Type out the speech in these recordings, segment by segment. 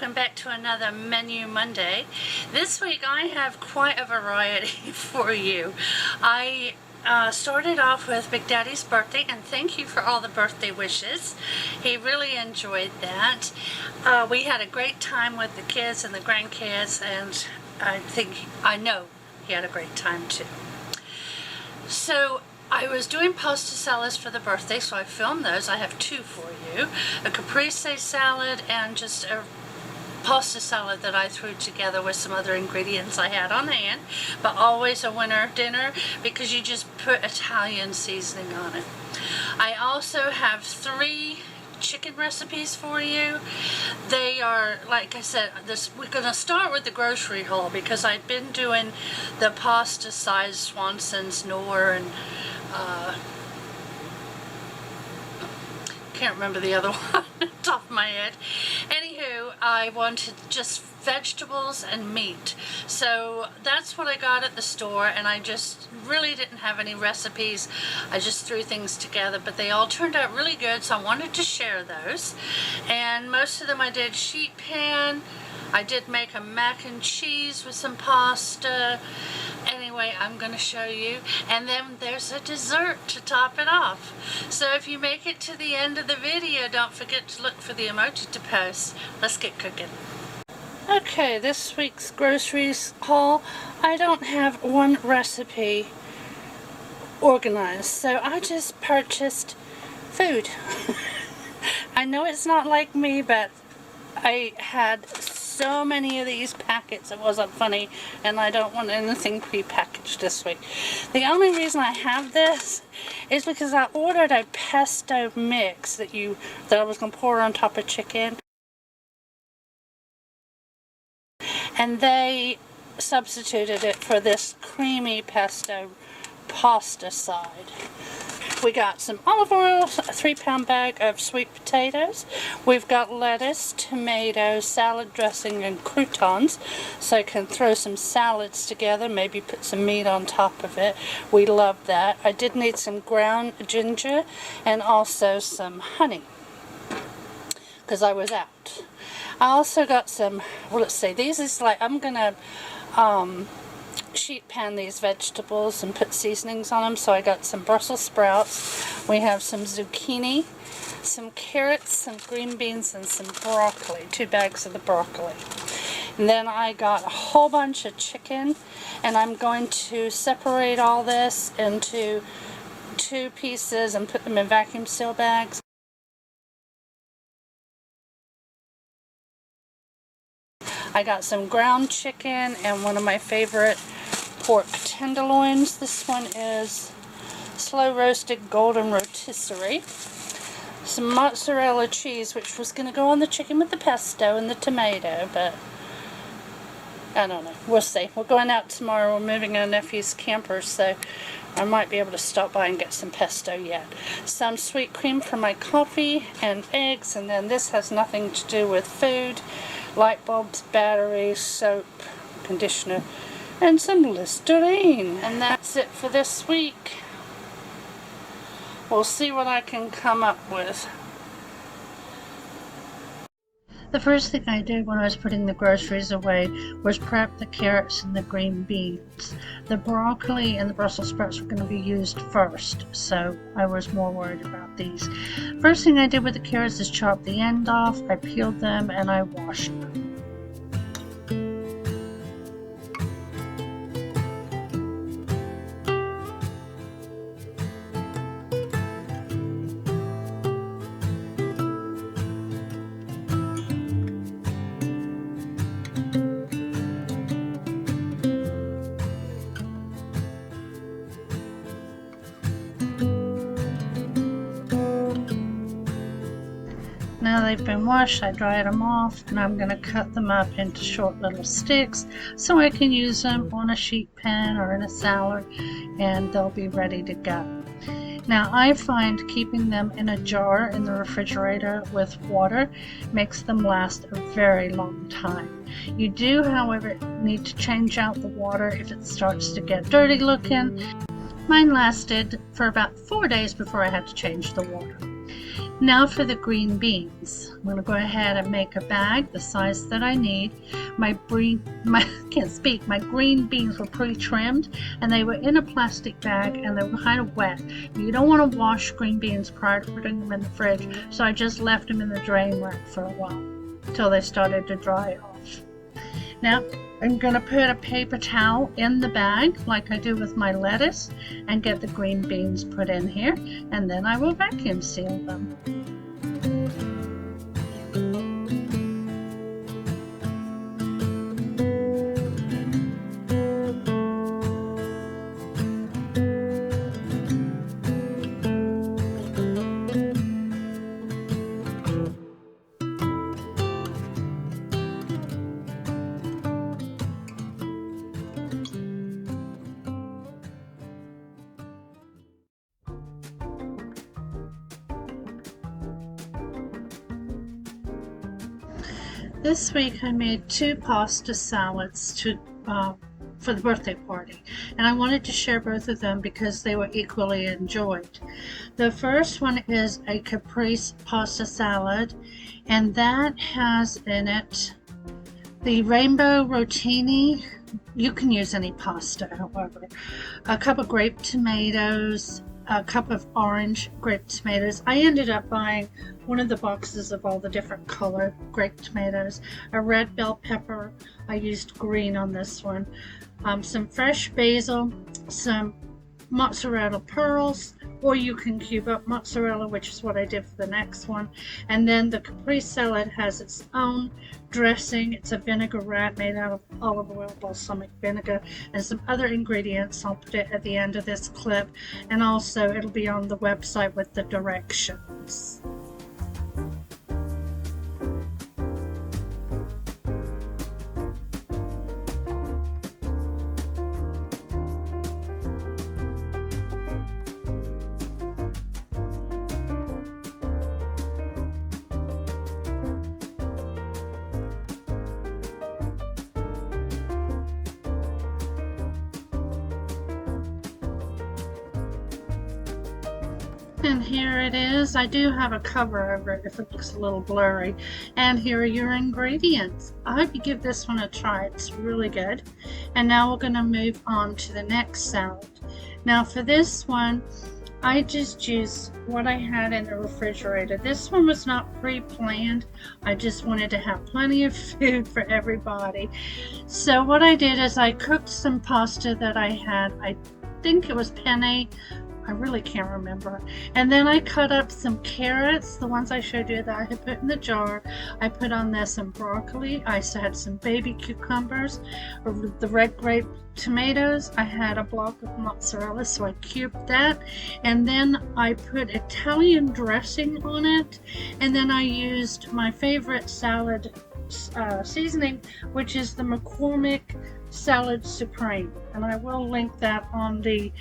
welcome back to another Menu Monday. This week I have quite a variety for you. I started off with Big Daddy's birthday, and thank you for all the birthday wishes. He really enjoyed that. We had a great time with the kids and the grandkids, and I know he had a great time too. So I was doing pasta salads for the birthday, so I filmed those. I have two for you. A Caprese salad and just a pasta salad that I threw together with some other ingredients I had on hand, but always a winter dinner because you just put Italian seasoning on it. I also have 3 chicken recipes for you. They are, like I said, we're going to start with the grocery haul because I've been doing the pasta size Swanson's, Knorr, and can't remember the other one off the top of my head. Anywho, I wanted just vegetables and meat. So that's what I got at the store, and I just really didn't have any recipes. I just threw things together, but they all turned out really good, so I wanted to share those. And most of them I did sheet pan. I did make a mac and cheese with some pasta. Anyway, I'm going to show you. And then there's a dessert to top it off. So if you make it to the end of the video, don't forget to look for the emoji to post. Let's get cooking. Okay, this week's groceries haul, I don't have one recipe organized, so I just purchased food. I know it's not like me, but I had so many of these packets it wasn't funny, and I don't want anything pre-packaged this week. The only reason I have this is because I ordered a pesto mix that I was going to pour on top of chicken, and they substituted it for this creamy pesto pasta side. We got some olive oil, a 3-pound bag of sweet potatoes. We've got lettuce, tomatoes, salad dressing, and croutons. So you can throw some salads together, maybe put some meat on top of it. We love that. I did need some ground ginger and also some honey because I was out. I also got some, well, let's see, these is like, I'm going to sheet pan these vegetables and put seasonings on them. So I got some Brussels sprouts, we have some zucchini, some carrots, some green beans, and some broccoli, 2 bags of the broccoli. And then I got a whole bunch of chicken, and I'm going to separate all this into 2 pieces and put them in vacuum seal bags. I got some ground chicken and one of my favorite pork tenderloins. This one is slow roasted golden rotisserie. Some mozzarella cheese, which was going to go on the chicken with the pesto and the tomato, but I don't know. We'll see. We're going out tomorrow. We're moving our nephew's camper, so I might be able to stop by and get some pesto yet. Some sweet cream for my coffee and eggs, and then this has nothing to do with food. Light bulbs, batteries, soap, conditioner, and some Listerine. And that's it for this week. We'll see what I can come up with. The first thing I did when I was putting the groceries away was prep the carrots and the green beans. The broccoli and the Brussels sprouts were going to be used first, so I was more worried about these. First thing I did with the carrots is chop the end off. I peeled them and I washed them. Now they've been washed, I dried them off, and I'm going to cut them up into short little sticks so I can use them on a sheet pan or in a salad, and they'll be ready to go. Now I find keeping them in a jar in the refrigerator with water makes them last a very long time. You do, however, need to change out the water if it starts to get dirty looking. Mine lasted for about 4 days before I had to change the water. Now for the green beans. I'm going to go ahead and make a bag the size that I need. My green beans were pre-trimmed and they were in a plastic bag and they were kind of wet. You don't want to wash green beans prior to putting them in the fridge, so I just left them in the drain rack for a while until they started to dry off. Now I'm going to put a paper towel in the bag like I do with my lettuce and get the green beans put in here, and then I will vacuum seal them. This week I made 2 pasta salads for the birthday party, and I wanted to share both of them because they were equally enjoyed. The first one is a Caprese pasta salad, and that has in it the rainbow rotini. You can use any pasta, however. A cup of grape tomatoes, a cup of orange grape tomatoes. I ended up buying one of the boxes of all the different color grape tomatoes, a red bell pepper. I used green on this one. Some fresh basil, some mozzarella pearls, or you can cube up mozzarella, which is what I did for the next one. And then the Caprese salad has its own dressing. It's a vinaigrette made out of olive oil, balsamic vinegar, and some other ingredients. I'll put it at the end of this clip, and also it'll be on the website with the directions. And here it is. I do have a cover over it if it looks a little blurry. And here are your ingredients. I hope you give this one a try. It's really good. And now we're going to move on to the next salad. Now for this one, I just used what I had in the refrigerator. This one was not pre-planned. I just wanted to have plenty of food for everybody. So what I did is I cooked some pasta that I had. I think it was penne. I really can't remember. And then I cut up some carrots, the ones I showed you that I had put in the jar. I put on there some broccoli. I had some baby cucumbers, the red grape tomatoes. I had a block of mozzarella, so I cubed that. And then I put Italian dressing on it. And then I used my favorite salad seasoning, which is the McCormick Salad Supreme. And I will link that on the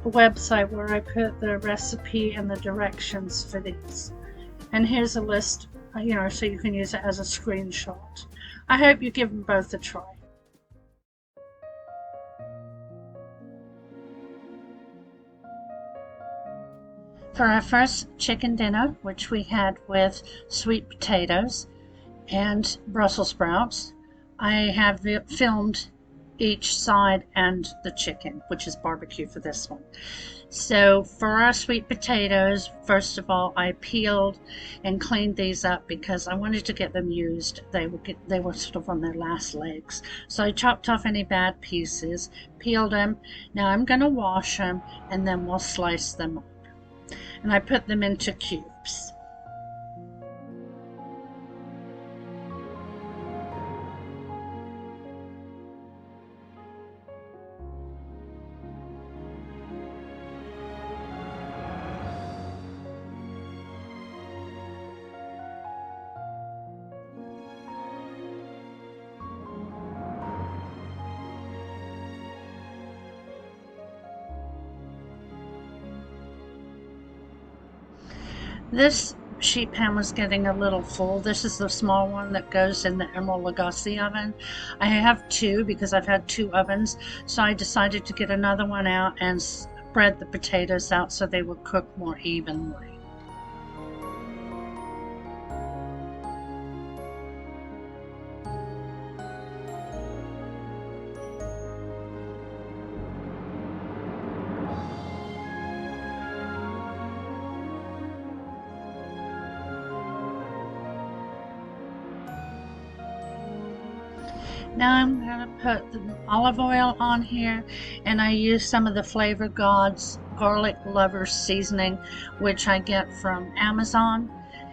website where I put the recipe and the directions for these. And here's a list, so you can use it as a screenshot. I hope you give them both a try. For our first chicken dinner, which we had with sweet potatoes and Brussels sprouts, I have filmed each side and the chicken, which is barbecue for this one. So for our sweet potatoes, first of all, I peeled and cleaned these up because I wanted to get them used. They were sort of on their last legs. So I chopped off any bad pieces, peeled them. Now I'm going to wash them and then we'll slice them up. And I put them into cubes. This sheet pan was getting a little full. This is the small one that goes in the Emerald Lagasse oven. I have 2 because I've had 2 ovens, so I decided to get another one out and spread the potatoes out so they would cook more evenly. Now I'm going to put the olive oil on here, and I use some of the Flavor Gods Garlic Lovers seasoning, which I get from Amazon.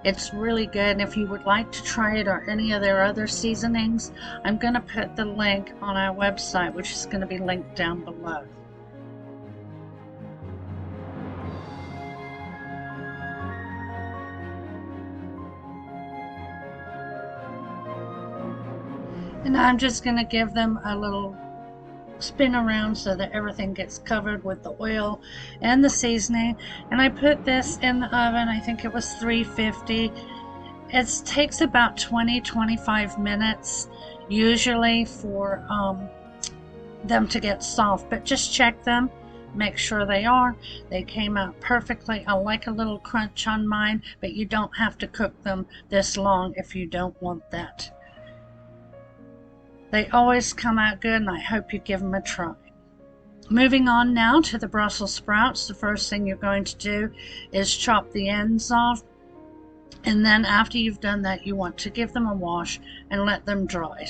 It's really good, and if you would like to try it or any of their other seasonings, I'm going to put the link on our website, which is going to be linked down below. And I'm just going to give them a little spin around so that everything gets covered with the oil and the seasoning. And I put this in the oven. I think it was 350. It takes about 20-25 minutes usually for them to get soft, but just check them, make sure they came out perfectly. I like a little crunch on mine, but you don't have to cook them this long if you don't want that. They always come out good, and I hope you give them a try. Moving on now to the Brussels sprouts, the first thing you're going to do is chop the ends off, and then after you've done that, you want to give them a wash and let them dry.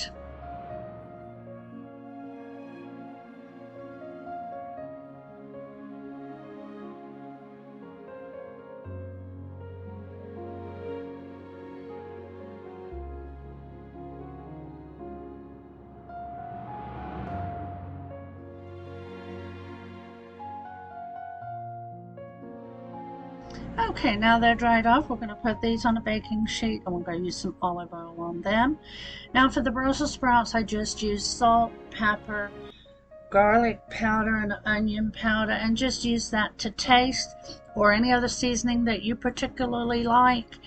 Okay, now they're dried off. We're going to put these on a baking sheet, and we're going to use some olive oil on them. Now for the Brussels sprouts, I just use salt, pepper, garlic powder, and onion powder, and just use that to taste, or any other seasoning that you particularly like.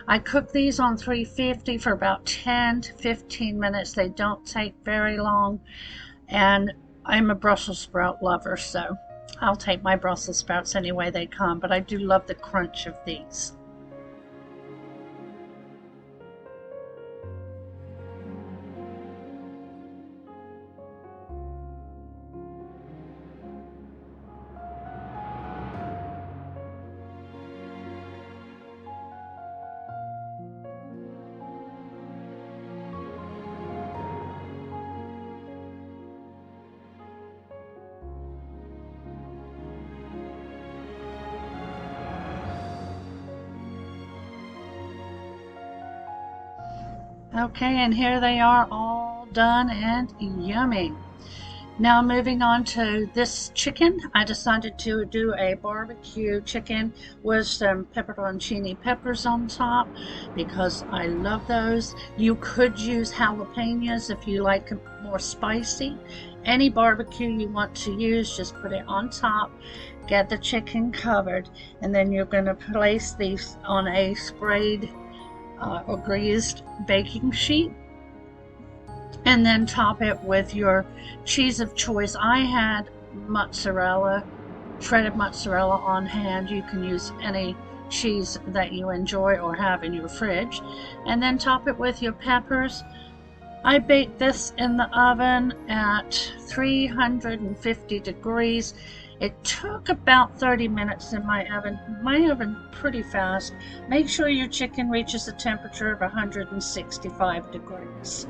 I cook these on 350 for about 10 to 15 minutes. They don't take very long, and I'm a Brussels sprout lover, so I'll take my Brussels sprouts any way they come, but I do love the crunch of these. Okay, and here they are all done and yummy. Now moving on to this chicken, I decided to do a barbecue chicken with some pepperoncini peppers on top because I love those. You could use jalapenos if you like it more spicy. Any barbecue you want to use, just put it on top, get the chicken covered, and then you're going to place these on a sprayed or greased baking sheet, and then top it with your cheese of choice. I had mozzarella, shredded mozzarella on hand. You can use any cheese that you enjoy or have in your fridge, and then top it with your peppers. I baked this in the oven at 350 degrees. It took about 30 minutes in my oven. My oven pretty fast. Make sure your chicken reaches a temperature of 165 degrees.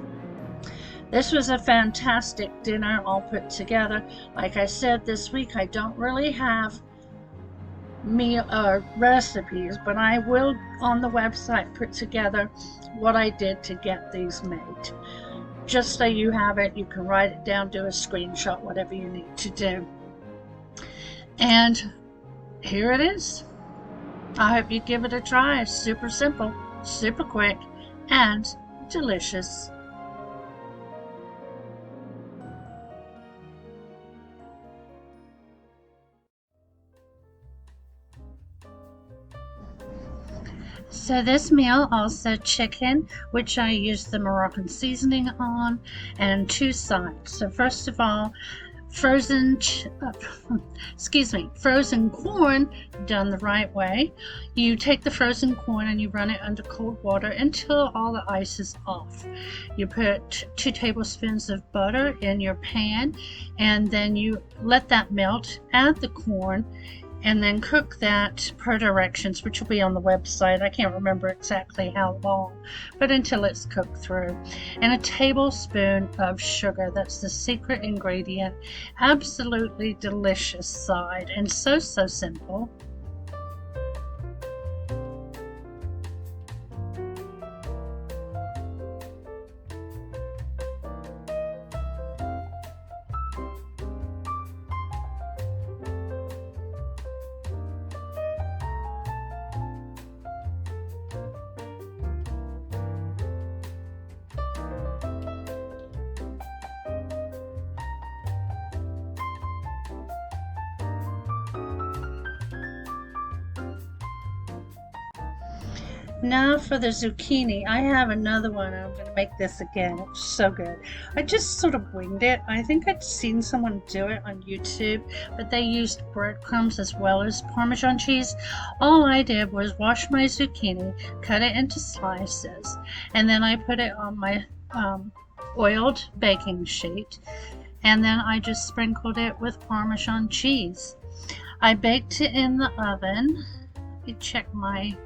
This was a fantastic dinner all put together. Like I said, this week I don't really have meal recipes, but I will on the website put together what I did to get these made. Just so you have it, you can write it down, do a screenshot, whatever you need to do. And here it is. I hope you give it a try. It's super simple, super quick, and delicious. So this meal also chicken, which I used the Moroccan seasoning on, and two sides. So first of all, frozen corn done the right way. You take the frozen corn and you run it under cold water until all the ice is off. You put 2 tablespoons of butter in your pan, and then you let that melt, add the corn, and then cook that per directions, which will be on the website. I can't remember exactly how long, but until it's cooked through. And a tablespoon of sugar. That's the secret ingredient. Absolutely delicious side, and so simple. Now for the zucchini, I have another one. I'm going to make this again. It's so good. I just sort of winged it. I think I'd seen someone do it on YouTube, but they used breadcrumbs as well as Parmesan cheese. All I did was wash my zucchini, cut it into slices, and then I put it on my oiled baking sheet, and then I just sprinkled it with Parmesan cheese. I baked it in the oven. Let me check my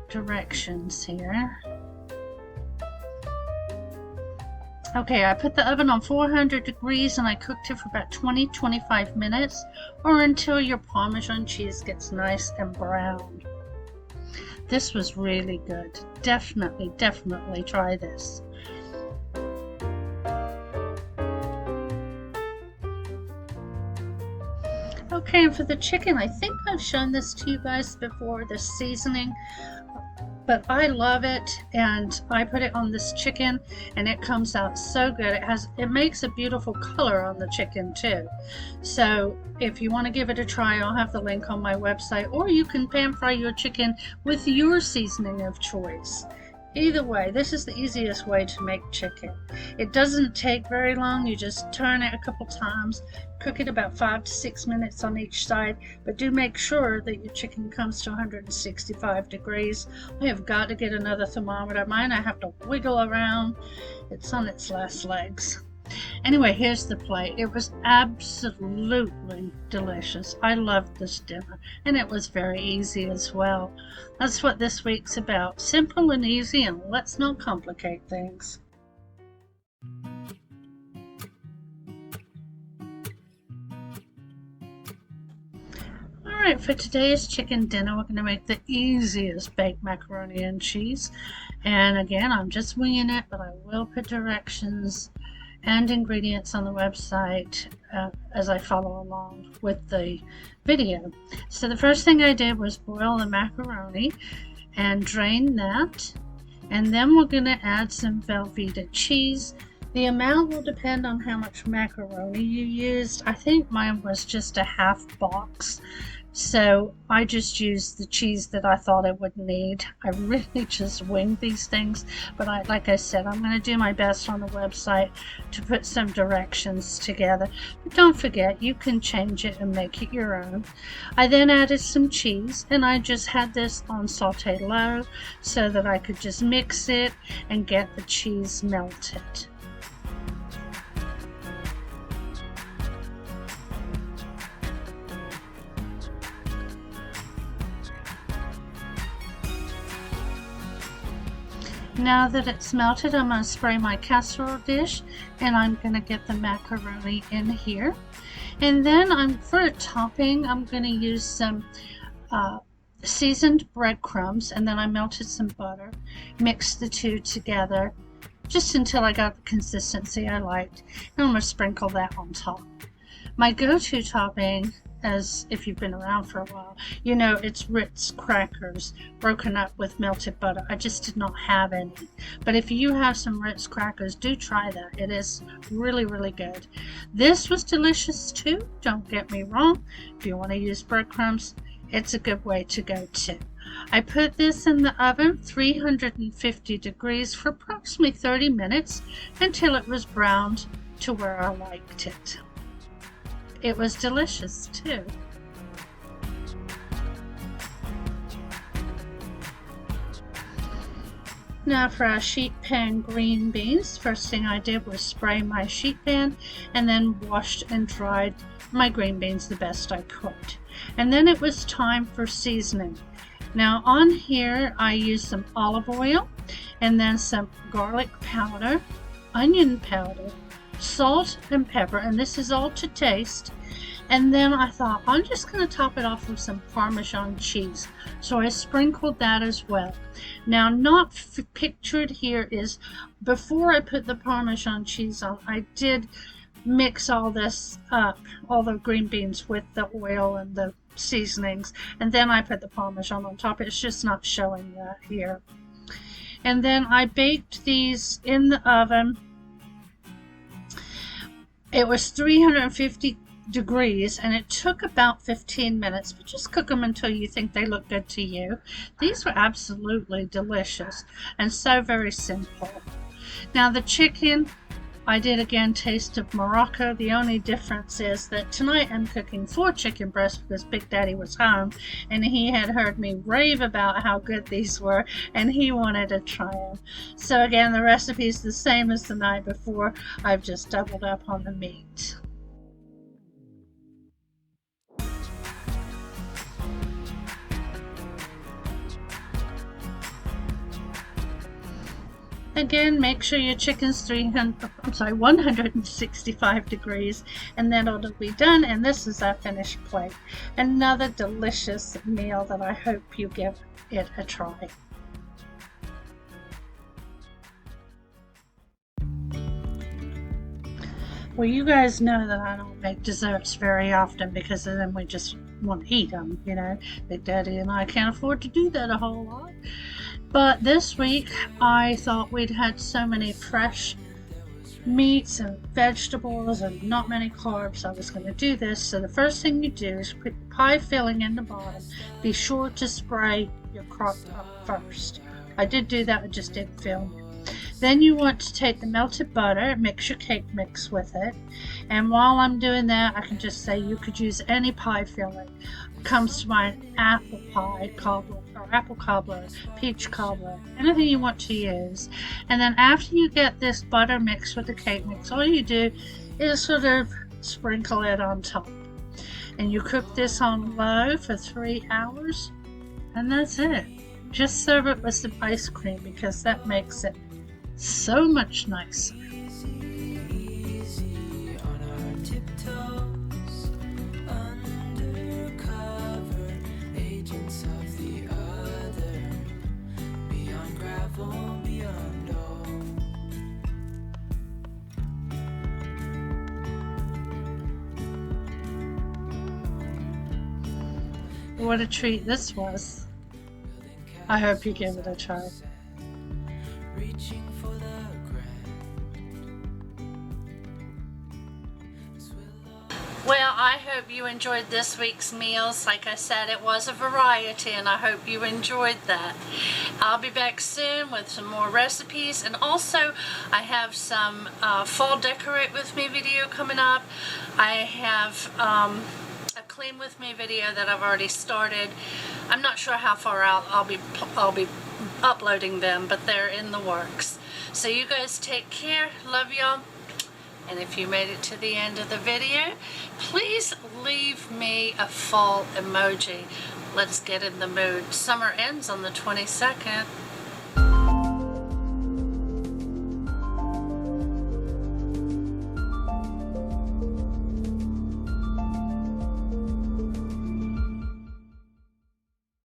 directions here. Okay, I put the oven on 400 degrees and I cooked it for about 20-25 minutes, or until your Parmesan cheese gets nice and brown. This was really good. Definitely try this. Okay, and for the chicken, I think I've shown this to you guys before, the seasoning, but I love it, and I put it on this chicken and it comes out so good. It makes a beautiful color on the chicken too. So if you want to give it a try, I'll have the link on my website, or you can pan fry your chicken with your seasoning of choice. Either way, this is the easiest way to make chicken. It doesn't take very long. You just turn it a couple times, cook it about 5 to 6 minutes on each side, but do make sure that your chicken comes to 165 degrees. I have got to get another thermometer. Mine I have to wiggle around. It's on its last legs. Anyway, here's the plate. It was absolutely delicious. I loved this dinner, and it was very easy as well. That's what this week's about. Simple and easy, and let's not complicate things. Alright, for today's chicken dinner, we're going to make the easiest baked macaroni and cheese. And again, I'm just winging it, but I will put directions and ingredients on the website as I follow along with the video. So the first thing I did was boil the macaroni and drain that, and then we're going to add some Velveeta cheese. The amount will depend on how much macaroni you used. I think mine was just a half box, so I just used the cheese that I thought I would need. I really just winged these things, but like I said, I'm going to do my best on the website to put some directions together. But don't forget, you can change it and make it your own. I then added some cheese, and I just had this on saute low so that I could just mix it and get the cheese melted. Now that it's melted, I'm going to spray my casserole dish, and I'm going to get the macaroni in here. And then for a topping, I'm going to use some seasoned breadcrumbs, and then I melted some butter, mixed the two together just until I got the consistency I liked, and I'm going to sprinkle that on top. My go-to topping, as if you've been around for a while, you know, it's Ritz crackers broken up with melted butter. I just did not have any, but if you have some Ritz crackers, do try that. It is really good. This was delicious too, don't get me wrong. If you want to use breadcrumbs, it's a good way to go too. I put this in the oven 350 degrees for approximately 30 minutes until it was browned to where I liked it. It was delicious too. Now for our sheet pan green beans, first thing I did was spray my sheet pan and then washed and dried my green beans the best I could. And then it was time for seasoning. Now on here I used some olive oil and then some garlic powder, onion powder, salt and pepper, and this is all to taste. And then I thought I'm just going to top it off with some Parmesan cheese, so I sprinkled that as well. Now not pictured here is before I put the Parmesan cheese on, I did mix all this up, all the green beans with the oil and the seasonings, and then I put the Parmesan on top. It's just not showing that here. And then I baked these in the oven. It was 350 degrees and it took about 15 minutes, but just cook them until you think they look good to you. These were absolutely delicious and so very simple. Now the chicken, I did again taste of Morocco. The only difference is that tonight I'm cooking 4 chicken breasts because Big Daddy was home and he had heard me rave about how good these were and he wanted to try them. So again, the recipe is the same as the night before. I've just doubled up on the meat. Again, make sure your chicken's 165 degrees, and then it'll be done, and this is our finished plate. Another delicious meal that I hope you give it a try. Well, you guys know that I don't make desserts very often because then we just want to eat them, you know. Big Daddy and I can't afford to do that a whole lot. But this week, I thought we'd had so many fresh meats and vegetables and not many carbs, I was going to do this. So the first thing you do is put pie filling in the bottom. Be sure to spray your crock pot first. I did do that, I just didn't film it. Then you want to take the melted butter, mix your cake mix with it. And while I'm doing that, I can just say you could use any pie filling. Comes to mind apple pie cobbler, or apple cobbler, peach cobbler, anything you want to use. And then after you get this butter mixed with the cake mix, all you do is sort of sprinkle it on top. And you cook this on low for 3 hours, and that's it. Just serve it with some ice cream because that makes it so much nicer. What a treat this was. I hope you give it a try. Well, I hope you enjoyed this week's meals. Like I said, it was a variety and I hope you enjoyed that. I'll be back soon with some more recipes, and also I have some fall decorate with me video coming up. I have a clean with me video that I've already started. I'm not sure how far out I'll be uploading them, but they're in the works. So you guys take care. Love y'all. And if you made it to the end of the video, please leave me a fall emoji. Let's get in the mood. Summer ends on the 22nd.